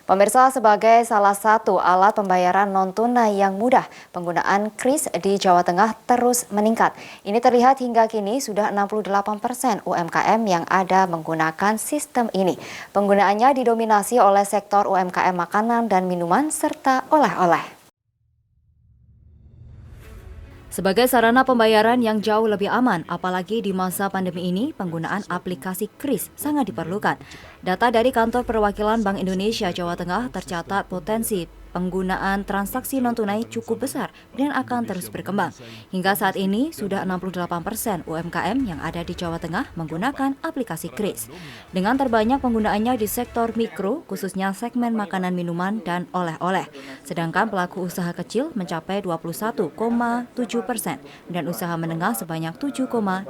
Pemirsa, sebagai salah satu alat pembayaran non-tunai yang mudah, penggunaan kris di Jawa Tengah terus meningkat. Ini terlihat hingga kini sudah 68% UMKM yang ada menggunakan sistem ini. Penggunaannya didominasi oleh sektor UMKM makanan dan minuman serta oleh-oleh. Sebagai sarana pembayaran yang jauh lebih aman, apalagi di masa pandemi ini, penggunaan aplikasi kris sangat diperlukan. Data dari Kantor Perwakilan Bank Indonesia Jawa Tengah tercatat potensi penggunaan transaksi non-tunai cukup besar dan akan terus berkembang. Hingga saat ini, sudah 68% UMKM yang ada di Jawa Tengah menggunakan aplikasi kris. Dengan terbanyak penggunaannya di sektor mikro, khususnya segmen makanan minuman dan oleh-oleh. Sedangkan pelaku usaha kecil mencapai 21,7% dan usaha menengah sebanyak 7,5%.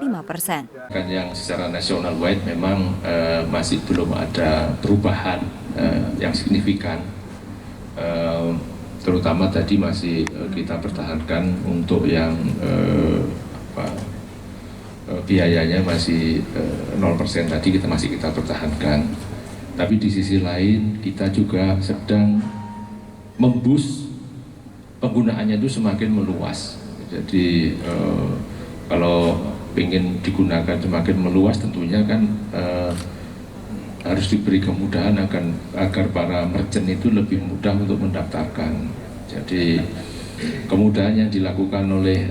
Yang secara nasional wide memang masih belum ada perubahan yang signifikan, terutama tadi masih kita pertahankan untuk yang biayanya masih 0% tadi masih kita pertahankan. Tapi di sisi lain kita juga sedang memboost penggunaannya itu semakin meluas. Jadi kalau ingin digunakan semakin meluas tentunya kan harus diberi kemudahan agar para merchant itu lebih mudah untuk mendaftarkan. Jadi kemudahan yang dilakukan oleh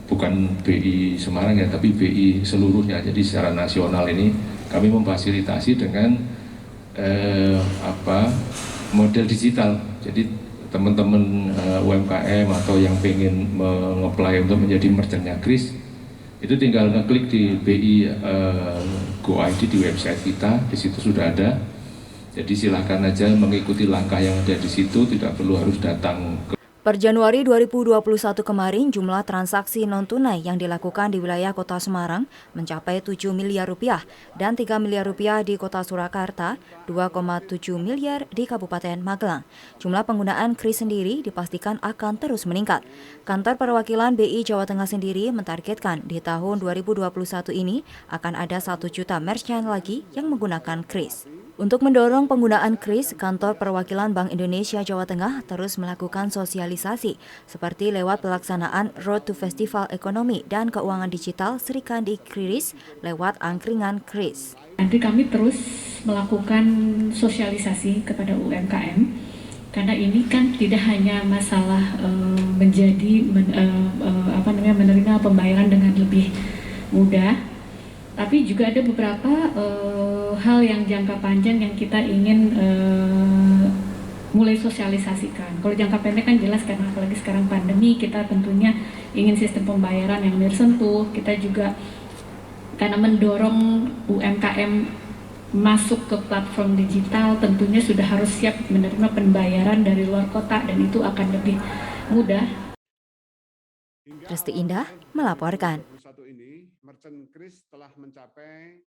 bukan BI Semarang ya, tapi BI seluruhnya. Jadi secara nasional ini kami memfasilitasi dengan model digital. Jadi teman-teman UMKM atau yang pengen mengapply untuk menjadi merchantnya kris, itu tinggal ngeklik di BI Go ID di website kita, di situ sudah ada. Jadi silakan aja mengikuti langkah yang ada di situ, tidak perlu harus datang ke. Per Januari 2021 kemarin, jumlah transaksi non-tunai yang dilakukan di wilayah Kota Semarang mencapai 7 miliar rupiah dan 3 miliar rupiah di Kota Surakarta, 2,7 miliar di Kabupaten Magelang. Jumlah penggunaan kris sendiri dipastikan akan terus meningkat. Kantor Perwakilan BI Jawa Tengah sendiri mentargetkan di tahun 2021 ini akan ada 1 juta merchant lagi yang menggunakan kris. Untuk mendorong penggunaan kris, Kantor Perwakilan Bank Indonesia Jawa Tengah terus melakukan sosialisasi seperti lewat pelaksanaan Road to Festival Ekonomi dan Keuangan Digital Serikandi Kris lewat angkringan kris. Nanti kami terus melakukan sosialisasi kepada UMKM karena ini kan tidak hanya masalah menerima pembayaran dengan lebih mudah. Tapi juga ada beberapa hal yang jangka panjang yang kita ingin mulai sosialisasikan. Kalau jangka pendek kan jelas karena apalagi sekarang pandemi, kita tentunya ingin sistem pembayaran yang tersentuh. Kita juga karena mendorong UMKM masuk ke platform digital, tentunya sudah harus siap menerima pembayaran dari luar kota dan itu akan lebih mudah. Resti Indah melaporkan. Merchant kris telah mencapai